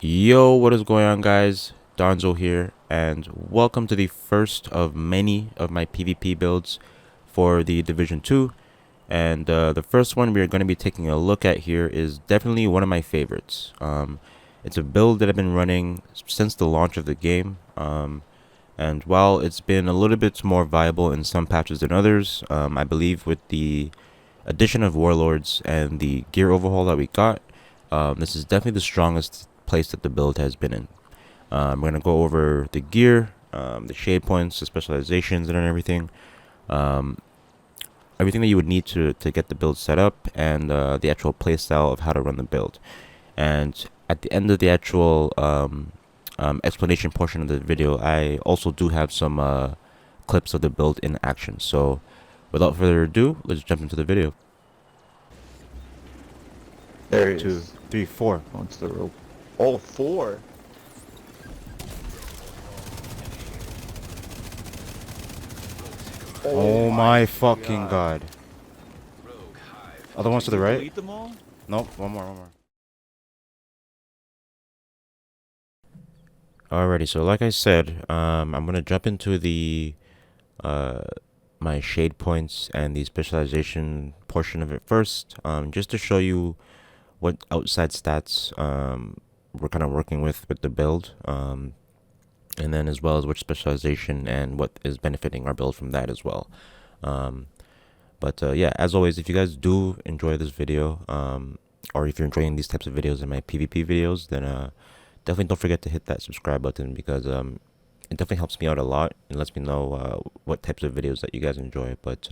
Yo, what is going on, guys? Donzo here, and welcome to the first of many of my PvP builds for the Division 2. And the first one we are going to be taking a look at here is definitely one of my favorites. It's a build that I've been running since the launch of the game. And while it's been a little bit more viable in some patches than others, I believe with the addition of Warlords and the gear overhaul that we got, this is definitely the strongest place that the build has been in. I'm going to go over the gear, the shade points, the specializations, and everything. Um, Everything that you would need to get the build set up, and the actual playstyle of how to run the build. And at the end of the actual explanation portion of the video, I also do have some clips of the build in action. So without further ado, let's jump into the video. There he 2, is. 3, 4. Onto the rope. Oh, four. Oh my fucking god. Other ones to the right? Delete them all? Nope, one more. Alrighty, so like I said, I'm gonna jump into the uh my shade points and the specialization portion of it first, just to show you what outside stats we're kind of working with the build, and then as well as which specialization and what is benefiting our build from that as well. Um, but yeah, as always, if you guys do enjoy this video, or if you're enjoying these types of videos in my PvP videos, then definitely don't forget to hit that subscribe button, because it definitely helps me out a lot. It lets me know what types of videos that you guys enjoy. But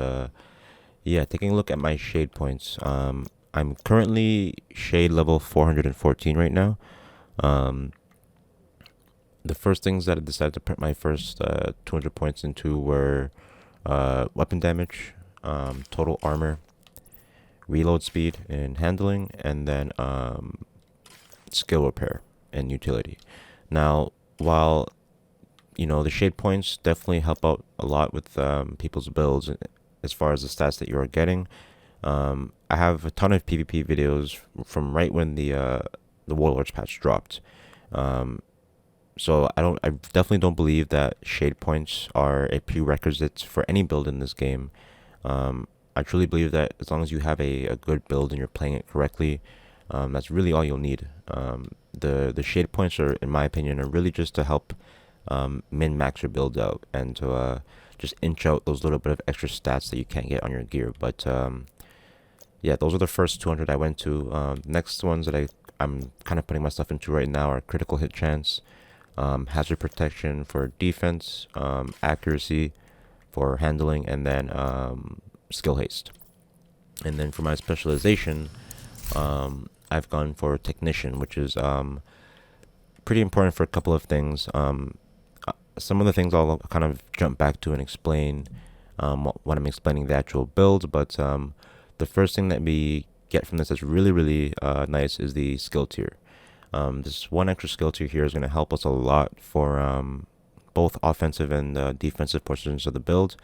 yeah, taking a look at my shade points, I'm currently shade level 414 right now. The first things that I decided to put my first 200 points into were weapon damage, total armor, reload speed and handling, and then skill repair and utility. Now, while the shade points definitely help out a lot with people's builds as far as the stats that you are getting, I have a ton of PvP videos from right when the Warlords patch dropped. So I definitely don't believe that shade points are a prerequisite for any build in this game. I truly believe that as long as you have a good build and you're playing it correctly, that's really all you'll need. The shade points are, in my opinion, are really just to help min max your build out, and to just inch out those little bit of extra stats that you can't get on your gear. But yeah, those are the first 200 I went to. Next ones that I'm kind of putting my stuff into right now are critical hit chance, hazard protection for defense, accuracy for handling, and then skill haste. And then for my specialization, I've gone for technician, which is pretty important for a couple of things. Some of the things I'll kind of jump back to and explain when I'm explaining the actual build. But the first thing that we get from this that's really nice is the skill tier. This one extra skill tier here is going to help us a lot for both offensive and defensive portions of the build.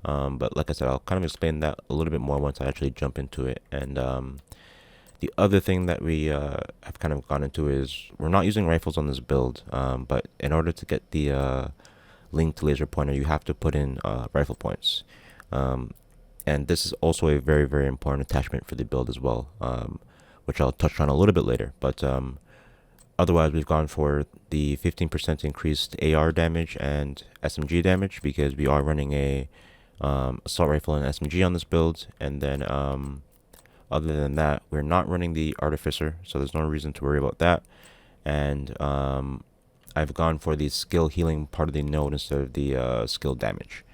But like I said, I'll kind of explain that a little bit more once I actually jump into it. And the other thing that we have kind of gone into is we're not using rifles on this build, but in order to get the linked laser pointer, you have to put in rifle points. And this is also a very important attachment for the build as well, which I'll touch on a little bit later. But otherwise, we've gone for the 15% increased AR damage and SMG damage, because we are running a assault rifle and SMG on this build. And then other than that, we're not running the Artificer, so there's no reason to worry about that. And I've gone for the skill healing part of the node instead of the skill damage.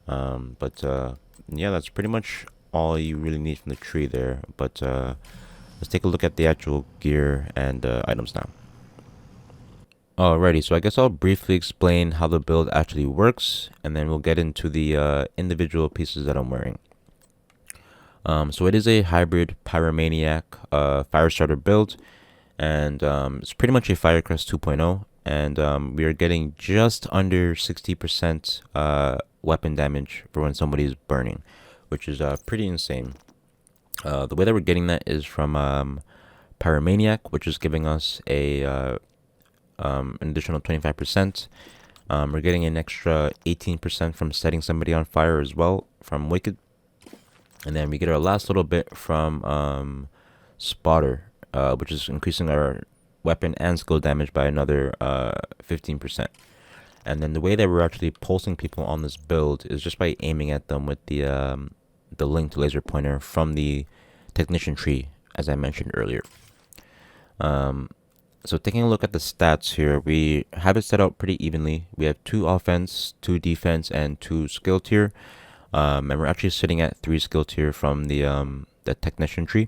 But yeah, that's pretty much all you really need from the tree there. But let's take a look at the actual gear and items now. Alrighty, so I guess I'll briefly explain how the build actually works, and then we'll get into the individual pieces that I'm wearing. So it is a hybrid Pyromaniac Firestarter build, and it's pretty much a Firecrest 2.0, and we are getting just under 60% weapon damage for when somebody is burning, which is pretty insane. The way that we're getting that is from Pyromaniac, which is giving us a an additional 25%. We're getting an extra 18% from setting somebody on fire as well from Wicked. And then we get our last little bit from Spotter, which is increasing our weapon and skill damage by another 15%. And then the way that we're actually pulsing people on this build is just by aiming at them with the linked laser pointer from the technician tree, as I mentioned earlier. So taking a look at the stats here, we have it set out pretty evenly. We have 2 offense, 2 defense, and 2 skill tier. And we're actually sitting at 3 skill tier from the technician tree.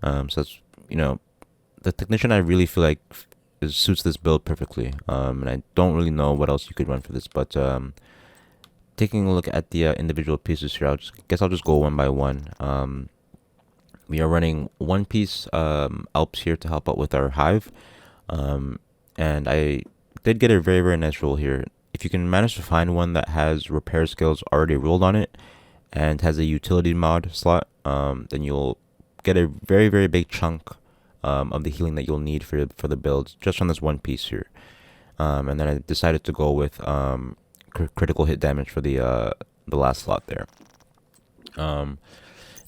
So that's, the technician I really feel like suits this build perfectly. And I don't really know what else you could run for this, but taking a look at the individual pieces here, I'll just go one by one. We are running one piece Alps here to help out with our hive. And I did get a very, very nice roll here. If you can manage to find one that has repair skills already rolled on it and has a utility mod slot, then you'll get a very, very big chunk of the healing that you'll need for the build just on this one piece here. And then I decided to go with critical hit damage for the last slot there.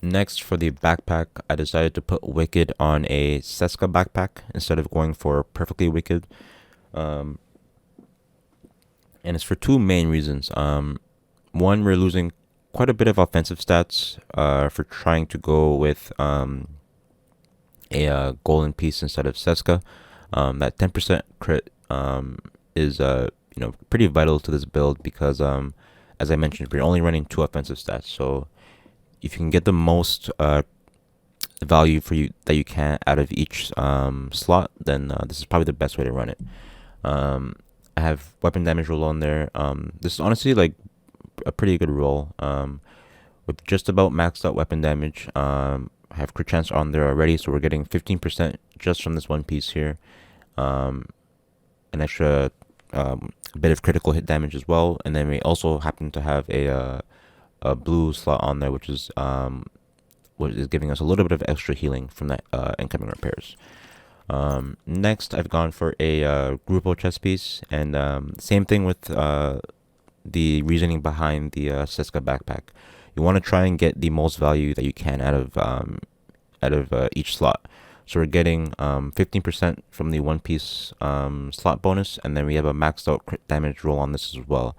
Next, for the backpack, I decided to put Wicked on a Seska backpack instead of going for Perfectly Wicked. And it's for 2 main reasons. One, we're losing quite a bit of offensive stats for trying to go with a golden piece instead of Seska. That 10% crit is pretty vital to this build because, as I mentioned, we're only running 2 offensive stats. So if you can get the most value for you that you can out of each slot, then this is probably the best way to run it. I have weapon damage roll on there. This is honestly like a pretty good roll. With just about maxed out weapon damage. I have crit chance on there already, so we're getting 15% just from this one piece here. An extra bit of critical hit damage as well, and then we also happen to have a blue slot on there, which is giving us a little bit of extra healing from that incoming repairs. Next, I've gone for a Grupo chest piece, and same thing with the reasoning behind the Seska backpack. You want to try and get the most value that you can out of each slot. So we're getting 15% from the one piece slot bonus, and then we have a maxed out crit damage roll on this as well.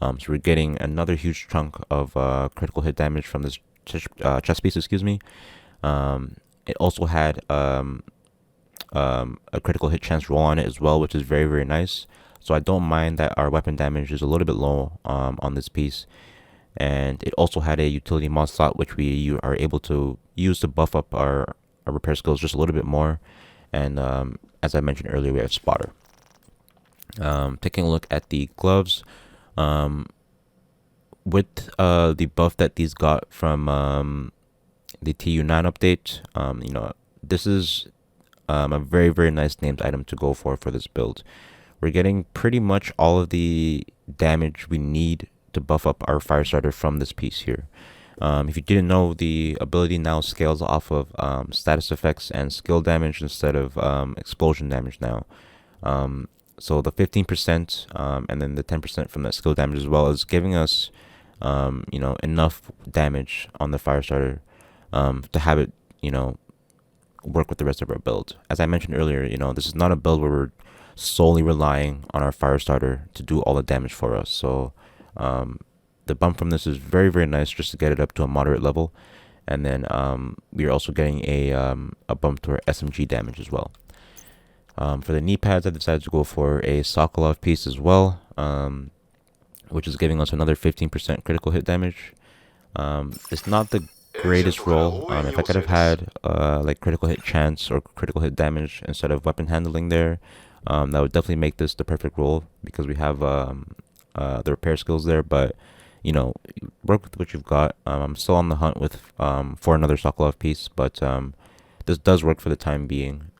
So we're getting another huge chunk of critical hit damage from this chest piece. Excuse me. It also had a critical hit chance roll on it as well, which is very, very nice. So I don't mind that our weapon damage is a little bit low on this piece. And it also had a utility mod slot, which we are able to use to buff up our repair skills just a little bit more. And as I mentioned earlier, we have Spotter. Taking a look at the gloves, with the buff that these got from the TU9 update, this is a very, very nice named item to go for this build. We're getting pretty much all of the damage we need to buff up our Firestarter from this piece here. If you didn't know, the ability now scales off of status effects and skill damage instead of explosion damage now. So the 15% and then the 10% from that skill damage as well is giving us enough damage on the Firestarter to have it work with the rest of our build. As I mentioned earlier, this is not a build where we're solely relying on our Firestarter to do all the damage for us. So the bump from this is very, very nice just to get it up to a moderate level. And then we are also getting a bump to our SMG damage as well. For the knee pads, I decided to go for a Sokolov piece as well, which is giving us another 15% critical hit damage. It's not the greatest roll. If I could have had like critical hit chance or critical hit damage instead of weapon handling there, that would definitely make this the perfect roll because we have the repair skills there. But work with what you've got. I'm still on the hunt with for another Sokolov piece, but this does work for the time being.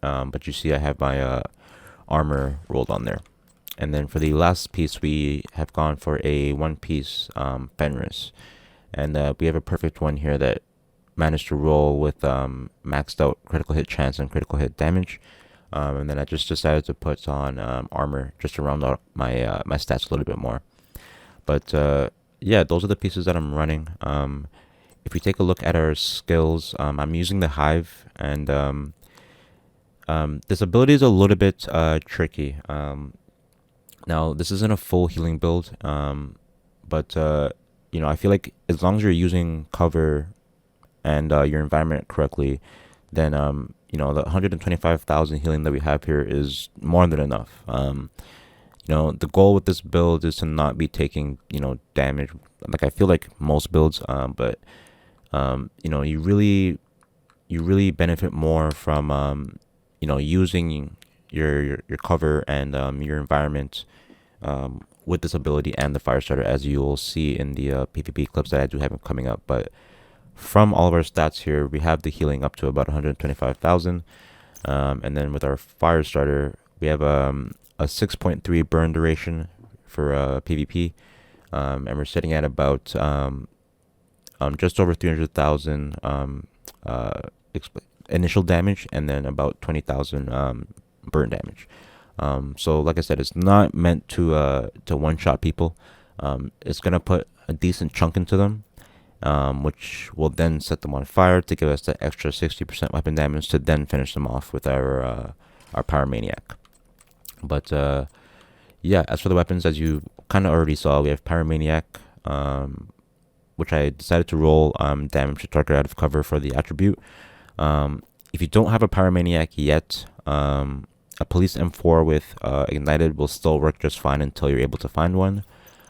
But you see, I have my armor rolled on there. And then for the last piece, we have gone for a one-piece Fenris. And we have a perfect one here that managed to roll with maxed out critical hit chance and critical hit damage. And then I just decided to put on armor just to round out my stats a little bit more. But yeah, those are the pieces that I'm running. If we take a look at our skills, I'm using the Hive, and this ability is a little bit tricky. Now, this isn't a full healing build, but I feel like as long as you're using cover and your environment correctly, then the 125,000 healing that we have here is more than enough. The goal with this build is to not be taking damage. Like I feel like most builds, but you really benefit more from using your cover and your environment with this ability and the fire starter, as you will see in the PvP clips that I do have coming up. But from all of our stats here, we have the healing up to about 125,000, and then with our fire starter, we have a 6.3 burn duration for PvP, and we're sitting at about just over 300,000 initial damage, and then about 20,000 burn damage. So like I said, it's not meant to one-shot people. It's gonna put a decent chunk into them, which will then set them on fire to give us the extra 60% weapon damage to then finish them off with our Pyromaniac. But yeah, as for the weapons, as you kind of already saw, we have Pyromaniac, which I decided to roll damage to target out of cover for the attribute. If you don't have a Pyromaniac yet, a Police M4 with Ignited will still work just fine until you're able to find one.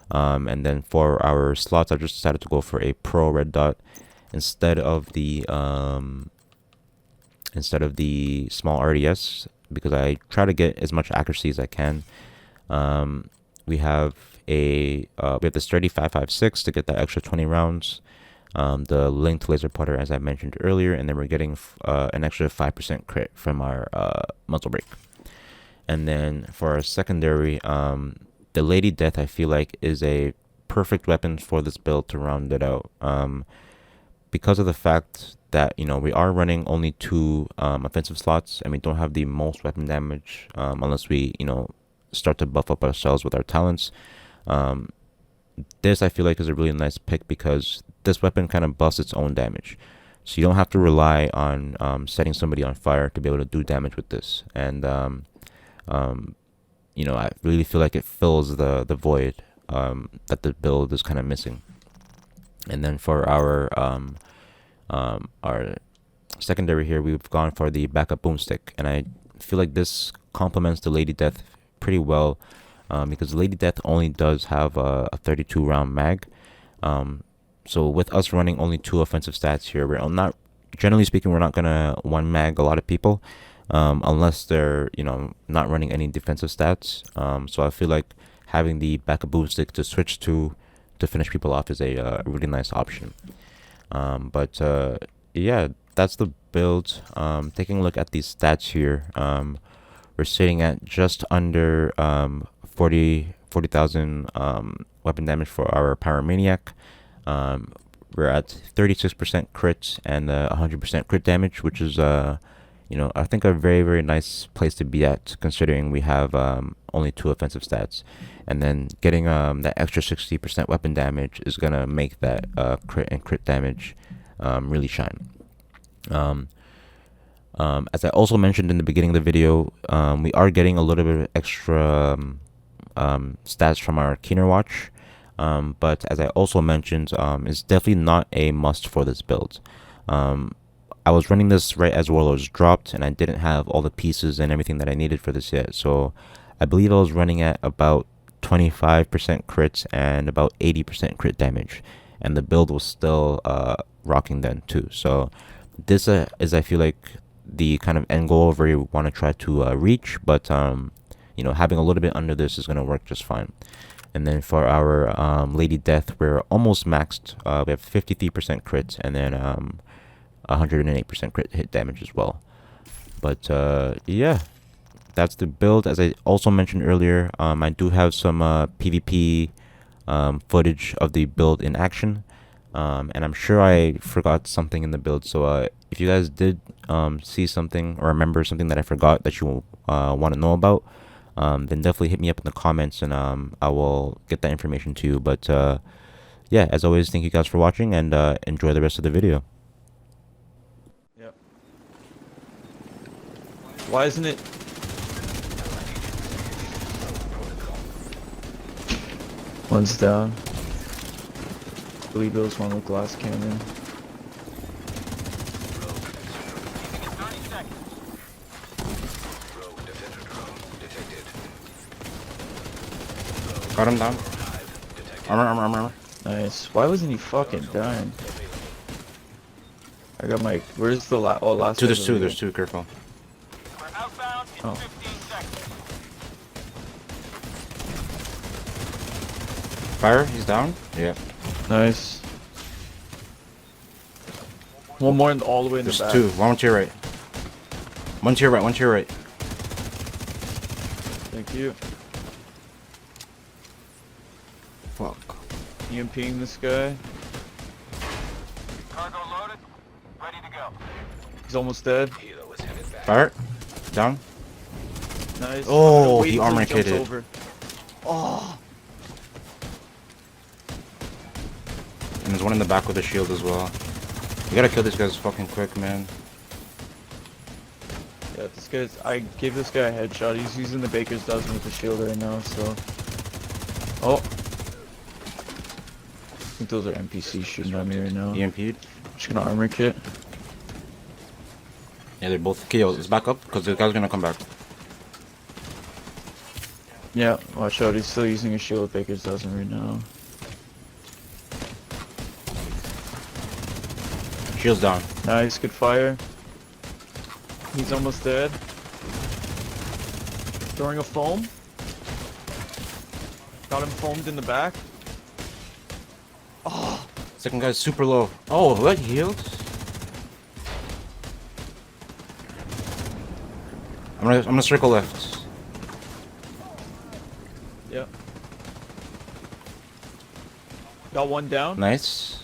And then for our slots, I just decided to go for a Pro Red Dot instead of the small RDS, because I try to get as much accuracy as I can. We have the Sturdy 5.56 to get that extra 20 rounds. The linked laser pointer, as I mentioned earlier, and then we're getting an extra 5% crit from our muzzle brake. And then for our secondary, the Lady Death, I feel like, is a perfect weapon for this build to round it out. Because of the fact that we are running only 2 offensive slots, and we don't have the most weapon damage unless we start to buff up ourselves with our talents. This I feel like is a really nice pick because this weapon kind of buffs its own damage, so you don't have to rely on setting somebody on fire to be able to do damage with this. And I really feel like it fills the void that the build is kind of missing. And then for our secondary here, we've gone for the backup boomstick, and I feel like this complements the Lady Death pretty well, because Lady Death only does have a 32 round mag. So with us running only 2 offensive stats here, we're not, generally speaking, we're not gonna one mag a lot of people, unless they're not running any defensive stats. So I feel like having the backup boomstick to switch to finish people off is a really nice option. But yeah, that's the build. Taking a look at these stats here, we're sitting at just under 40,000 weapon damage for our Pyromaniac. We're at 36% crit and 100% crit damage, which is I think a very, very nice place to be at, considering we have only 2 offensive stats. And then getting that extra 60% weapon damage is gonna make that crit and crit damage really shine. As I also mentioned in the beginning of the video, we are getting a little bit of extra stats from our Keener Watch, but as I also mentioned, it's definitely not a must for this build. I was running this right as Warlords dropped, and I didn't have all the pieces and everything that I needed for this yet, so I believe I was running at about 25% crits and about 80% crit damage, and the build was still rocking then too. So this is, I feel like, the kind of end goal where you want to try to reach, but having a little bit under this is going to work just fine. And then for our Lady Death, we're almost maxed. We have 53% crit and then 108% crit hit damage as well. But yeah, that's the build. As I also mentioned earlier, I do have some PvP footage of the build in action. And I'm sure I forgot something in the build. So if you guys did see something or remember something that I forgot that you want to know about, then definitely hit me up in the comments, and I will get that information to you. But yeah, as always, thank you guys for watching, and enjoy the rest of the video. Yep. Why isn't it? One's down. I believe it was one with glass cannon. Got him down. Armor. Nice. Why wasn't he fucking dying? I got my. Where's the last? Oh, last. There's two. Careful. Oh. Fire. He's down. Yeah. Nice. One more all the way in the back. There's two. One to your right. One to your right. Thank you. Fuck. EMPing this guy. Cargo loaded, ready to go. He's almost dead. Fire. Down. Nice. Oh, Wait he till armor jumps kitted. over. Oh. And there's one in the back with a shield as well. You gotta kill these guys fucking quick, man. Yeah, this guy's. I gave this guy a headshot. He's using the baker's dozen with the shield right now, so. Oh. I think those are NPCs shooting at me right now. EMP'd. Just gonna armor kit. Yeah, they're both kills. Let's back up because the guy's gonna come back. Yeah, watch out. He's still using a shield with baker's dozen right now. Shield's down. Nice, good fire. He's almost dead. Throwing a foam. Got him foamed in the back. Oh, Second guy's super low. Oh, what healed? I'm gonna circle left. yeah. Got one down. Nice.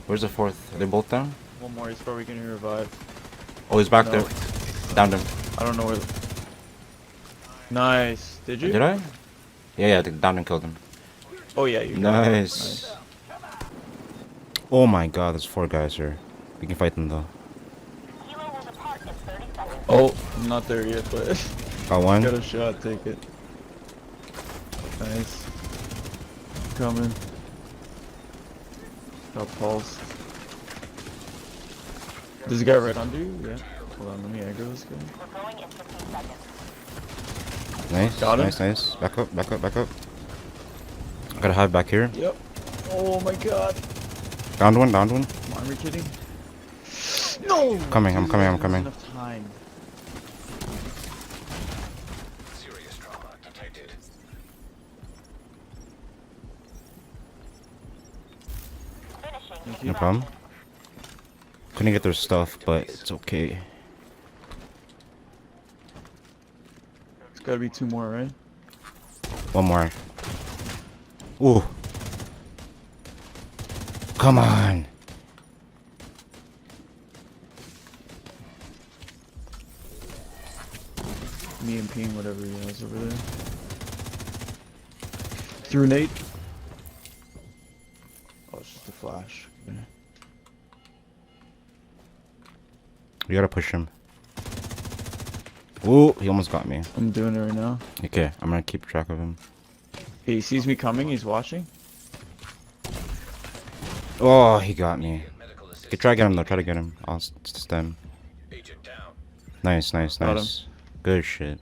Where's the fourth? Are they both down? One more. He's probably gonna revive. Oh, he's back No. there. Downed him. I don't know where. Nice. Did you? Did I? Yeah, they downed and killed him. Oh yeah, you got it. Nice. Oh my god, there's 4 guys here. We can fight them though. Oh, I'm not there yet, but Got one. got a shot. Take it. Nice. Coming. Got pulse. There's a guy right under you? Yeah. Hold on, let me aggro this guy. Nice. Got him. Nice. Back up. I got a hive back here. Yep. Oh my god. Downed one. Am I kidding? No! I'm coming. Enough time. Serious trauma detected. Thank you. No problem. Couldn't get their stuff, but it's okay. There's gotta be 2 more, right? One more. Ooh. Come on. Me and Ping, whatever he has over there. Through Nate. Oh, it's just a flash. Okay. We gotta push him. Ooh, he almost got me. I'm doing it right now. Okay, I'm gonna keep track of him. Okay, he sees me coming, he's watching. Oh, he got me. Okay, try to get him though. Try to get him. I'll stem. Agent down. Nice. Got him. Good shit.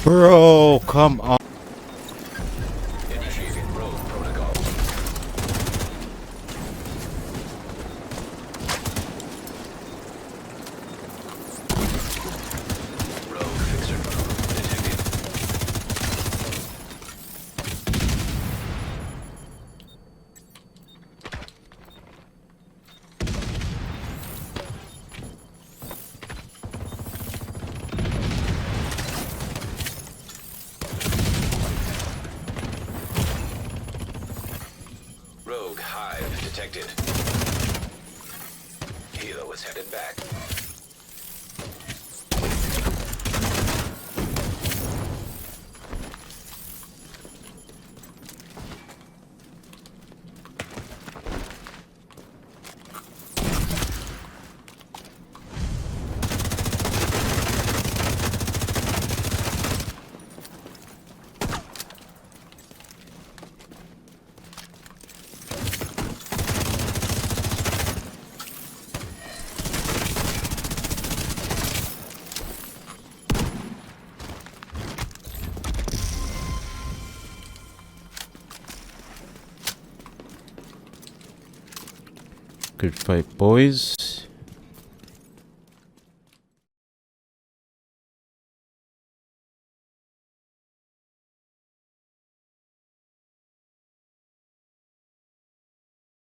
Bro, come on. Initiating rogue protocol. Rogue fixer drone detected. Rogue hive detected. Helo is headed back. Good fight, boys.